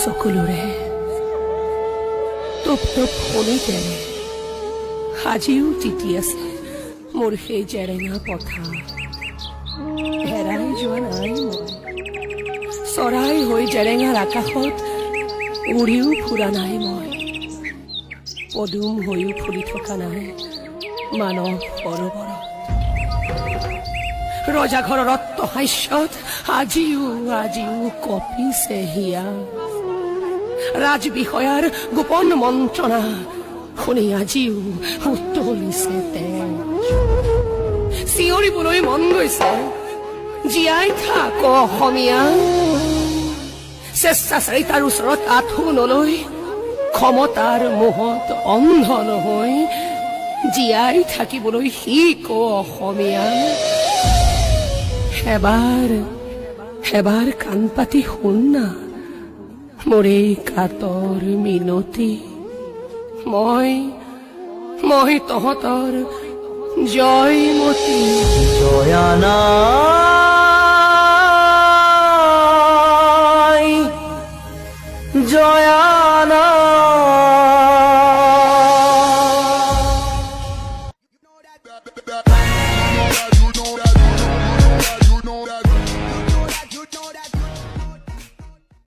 চকুলোৰে টোপ টোপ শনিতেৰে আজিও তিতি আছে মোৰ সেই জেৰেঙা পথাৰ। হেৰাই যোৱা নাই মই, চৰাই হৈ জেৰেঙাৰ আকাশত উৰিও ফুৰা নাই মই, পদুম হৈও ফুলি থকা নাই মানৱ সৰোবৰত। ৰজাঘৰৰ ৰত্নহাস্যত আজিও কঁপিছে হিয়া, ৰাজবিষয়াৰ গোপন মন্ত্ৰণা শুনি আজিও উতলিছে তেজ। চিঞৰিবলৈ মন গৈছে, জীয়াই থাক অসমীয়া, স্বেচ্ছাচাৰিতাৰ ওচৰত আঁঠু নলৈ, ক্ষমতাৰ মোহত অন্ধ নহৈ জীয়াই থাকিবলৈ শিক অসমীয়া। এবাৰ কাণ পাতি শুন না মোৰ এই কাতৰ মিনতি, মই তহঁতৰ জয়মতী। জয়ানা